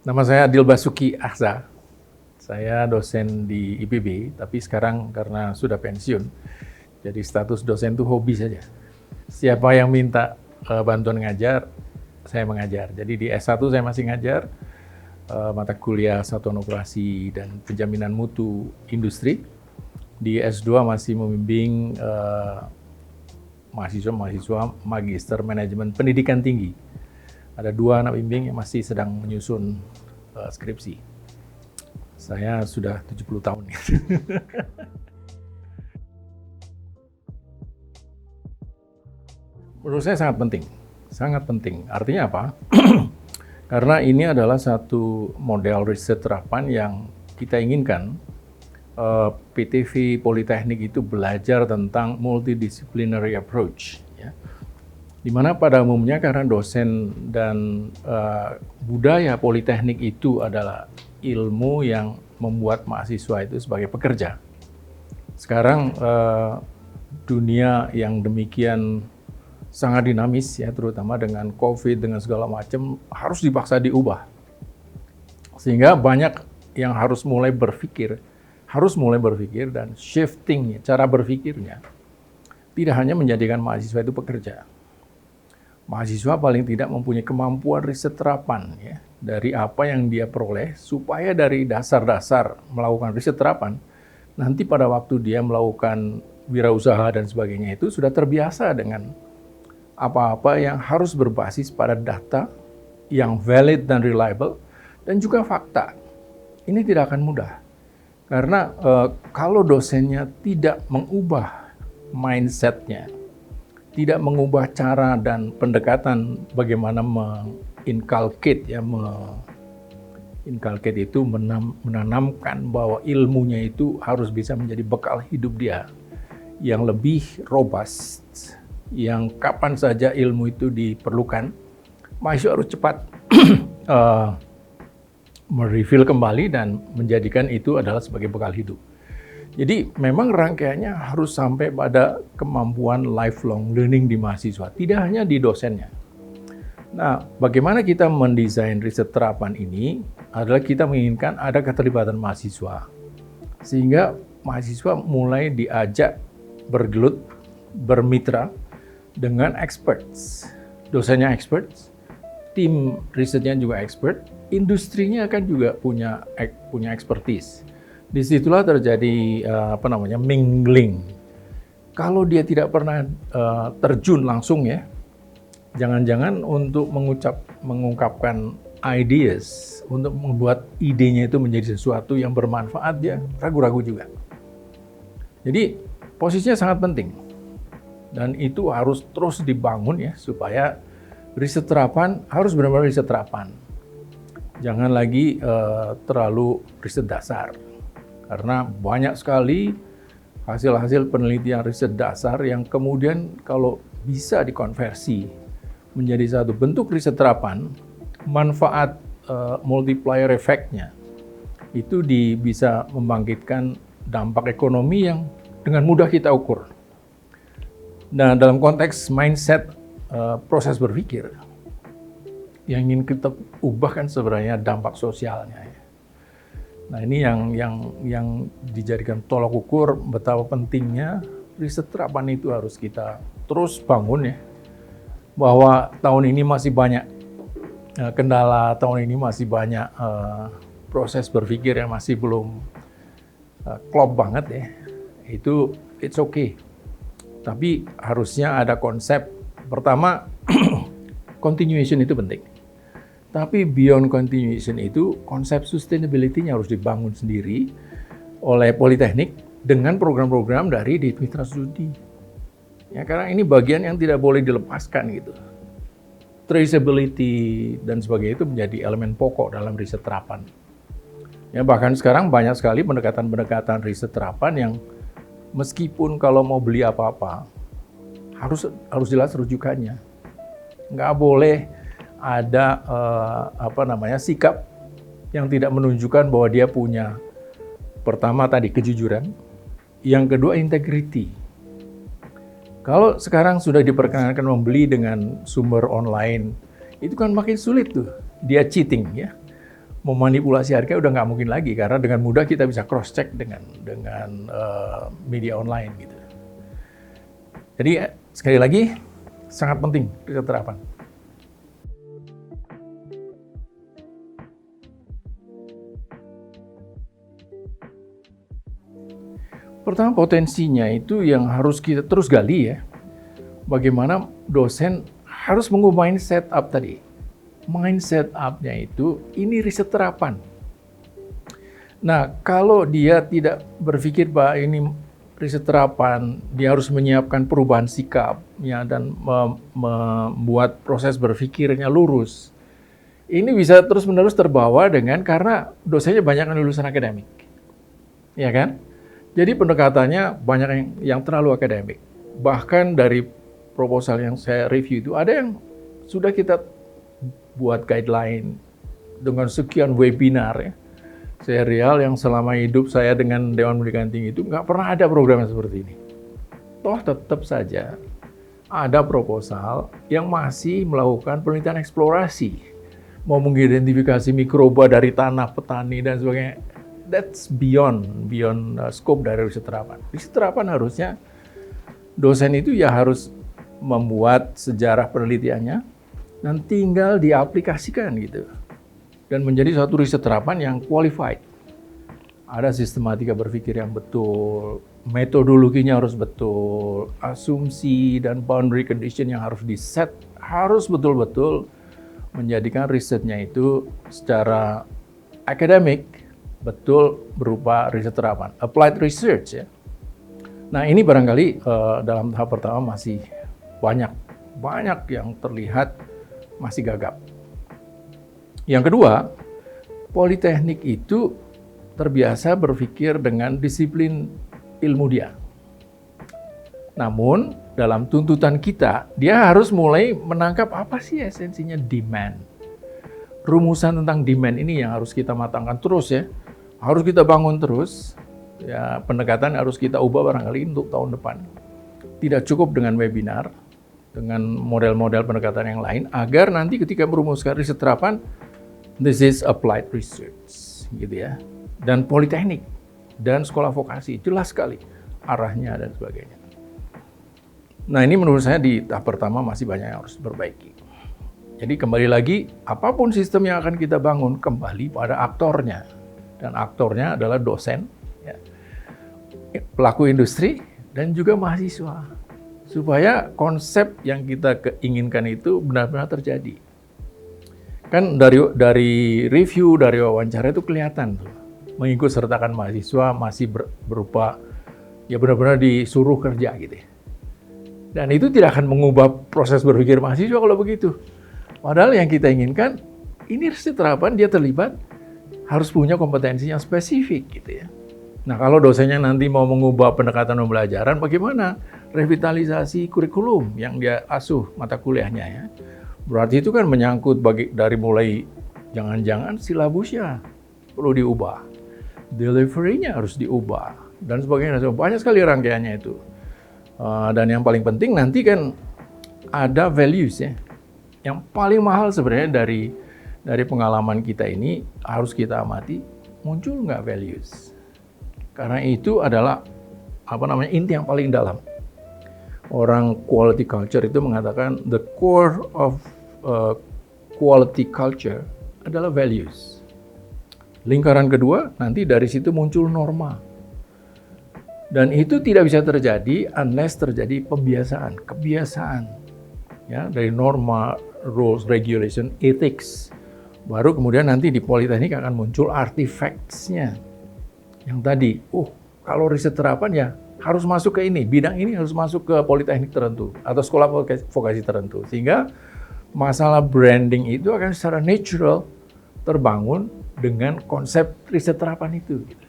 Nama saya Adil Basuki Ahza. Saya dosen di IPB, tapi sekarang karena sudah pensiun, jadi status dosen itu hobi saja. Siapa yang minta bantuan ngajar, saya mengajar. Jadi di S1 saya masih ngajar mata kuliah satuan operasi dan penjaminan mutu industri. Di S2 masih membimbing mahasiswa magister manajemen pendidikan tinggi. Ada 2 anak bimbing yang masih sedang menyusun skripsi. Saya sudah 70 tahun. Menurut saya sangat penting. Sangat penting. Artinya apa? Karena ini adalah satu model riset terapan yang kita inginkan. PTV Politeknik itu belajar tentang multidisciplinary approach. Di mana pada umumnya karena dosen dan budaya politeknik itu adalah ilmu yang membuat mahasiswa itu sebagai pekerja. Sekarang dunia yang demikian sangat dinamis ya, terutama dengan COVID, dengan segala macam, harus dipaksa diubah. Sehingga banyak yang harus mulai berpikir dan shifting cara berpikirnya. Tidak hanya menjadikan mahasiswa itu pekerja. Mahasiswa paling tidak mempunyai kemampuan riset terapan ya, dari apa yang dia peroleh, supaya dari dasar-dasar melakukan riset terapan, nanti pada waktu dia melakukan wirausaha dan sebagainya itu sudah terbiasa dengan apa-apa yang harus berbasis pada data yang valid dan reliable, dan juga fakta. Ini tidak akan mudah, karena kalau dosennya tidak mengubah mindset-nya, tidak mengubah cara dan pendekatan bagaimana menginculcate itu menanamkan bahwa ilmunya itu harus bisa menjadi bekal hidup dia yang lebih robust, yang kapan saja ilmu itu diperlukan, mahasiswa harus cepat merefill kembali dan menjadikan itu adalah sebagai bekal hidup. Jadi memang rangkaiannya harus sampai pada kemampuan lifelong learning di mahasiswa, tidak hanya di dosennya. Nah, bagaimana kita mendesain riset terapan ini adalah kita menginginkan ada keterlibatan mahasiswa. Sehingga mahasiswa mulai diajak bergelut, bermitra dengan experts. Dosennya experts, tim risetnya juga expert, industrinya kan juga punya expertise. Disitulah terjadi mingling. Kalau dia tidak pernah terjun langsung ya, jangan-jangan untuk mengungkapkan ideas, untuk membuat idenya itu menjadi sesuatu yang bermanfaat, dia ragu-ragu juga. Jadi posisinya sangat penting, dan itu harus terus dibangun ya, supaya riset terapan harus benar-benar riset terapan. Jangan lagi terlalu riset dasar. Karena banyak sekali hasil-hasil penelitian riset dasar yang kemudian kalau bisa dikonversi menjadi satu bentuk riset terapan, manfaat multiplier effect-nya itu bisa membangkitkan dampak ekonomi yang dengan mudah kita ukur. Nah, dalam konteks mindset proses berpikir, yang ingin kita ubah kan sebenarnya dampak sosialnya. Nah, ini yang dijadikan tolak ukur betapa pentingnya riset terapan itu harus kita terus bangun ya. Bahwa tahun ini masih banyak kendala, tahun ini masih banyak proses berpikir yang masih belum klop banget ya. Itu it's okay. Tapi harusnya ada konsep, pertama continuation itu penting. Tapi beyond continuation itu, konsep sustainability-nya harus dibangun sendiri oleh Politeknik dengan program-program dari Dit Mitra Studi. Ya, karena ini bagian yang tidak boleh dilepaskan gitu. Traceability dan sebagainya itu menjadi elemen pokok dalam riset terapan. Ya, bahkan sekarang banyak sekali pendekatan-pendekatan riset terapan yang meskipun kalau mau beli apa-apa, harus jelas rujukannya. Nggak boleh ada sikap yang tidak menunjukkan bahwa dia punya, pertama tadi kejujuran, yang kedua integrity. Kalau sekarang sudah diperkenankan membeli dengan sumber online, itu kan makin sulit tuh, dia cheating ya. memanipulasi harga udah nggak mungkin lagi karena dengan mudah kita bisa cross check dengan media online gitu. Jadi sekali lagi sangat penting riset terapan. Pertama potensinya itu yang harus kita terus gali ya. Bagaimana dosen harus mengubah mindset up tadi. Mindset up-nya itu, ini riset terapan. Nah, kalau dia tidak berpikir bahwa ini riset terapan, dia harus menyiapkan perubahan sikapnya dan membuat proses berpikirnya lurus. Ini bisa terus-menerus terbawa karena dosennya banyak yang lulusan akademik. Ya kan? Jadi pendekatannya banyak yang terlalu akademik. Bahkan dari proposal yang saya review itu, ada yang sudah kita buat guideline dengan sekian webinar ya. Serial yang selama hidup saya dengan Dewan Pendidikan Tinggi itu nggak pernah ada program yang seperti ini. Toh tetap saja ada proposal yang masih melakukan penelitian eksplorasi. Mau mengidentifikasi mikroba dari tanah, petani, dan sebagainya. That's beyond scope dari riset terapan. Riset terapan harusnya dosen itu ya harus membuat sejarah penelitiannya, dan tinggal diaplikasikan gitu. Dan menjadi suatu riset terapan yang qualified. Ada sistematika berpikir yang betul, metodologinya harus betul, asumsi dan boundary condition yang harus di-set harus betul-betul menjadikan risetnya itu secara akademik betul berupa riset terapan, applied research ya. Nah ini barangkali dalam tahap pertama masih banyak yang terlihat masih gagap. Yang kedua, politeknik itu terbiasa berpikir dengan disiplin ilmu dia. Namun, dalam tuntutan kita, dia harus mulai menangkap apa sih esensinya demand. Rumusan tentang demand ini yang harus kita matangkan terus ya. Harus kita bangun terus. Ya, pendekatan harus kita ubah barangkali untuk tahun depan. Tidak cukup dengan webinar, dengan model-model pendekatan yang lain, agar nanti ketika merumuskan riset terapan, this is applied research, gitu ya. Dan politeknik, dan sekolah vokasi, jelas sekali arahnya dan sebagainya. Nah ini menurut saya di tahap pertama masih banyak yang harus diperbaiki. Jadi kembali lagi, apapun sistem yang akan kita bangun, kembali pada aktornya. Dan aktornya adalah dosen, ya, pelaku industri, dan juga mahasiswa. Supaya konsep yang kita inginkan itu benar-benar terjadi. Kan dari review, dari wawancara itu kelihatan tuh. Mengikut sertakan mahasiswa masih berupa ya benar-benar disuruh kerja gitu ya. Dan itu tidak akan mengubah proses berpikir mahasiswa kalau begitu. Padahal yang kita inginkan, ini riset terapan dia terlibat harus punya kompetensi yang spesifik gitu ya. Nah kalau dosennya nanti mau mengubah pendekatan pembelajaran, bagaimana? Revitalisasi kurikulum yang dia asuh mata kuliahnya ya. Berarti itu kan menyangkut dari mulai jangan-jangan silabusnya perlu diubah. Delivery-nya harus diubah dan sebagainya. Banyak sekali rangkaiannya itu. Dan yang paling penting nanti kan ada values ya. Yang paling mahal sebenarnya dari pengalaman kita ini harus kita amati, muncul nggak values. Karena itu adalah inti yang paling dalam. Orang quality culture itu mengatakan the core of quality culture adalah values. Lingkaran kedua, nanti dari situ muncul norma. Dan itu tidak bisa terjadi unless terjadi kebiasaan. Ya, dari norma, rules, regulation, ethics. Baru kemudian nanti di politeknik akan muncul artifacts-nya. Yang tadi, kalau riset terapan ya harus masuk ke ini, bidang ini harus masuk ke politeknik tertentu atau sekolah vokasi tertentu. Sehingga masalah branding itu akan secara natural terbangun dengan konsep riset terapan itu. Gitu.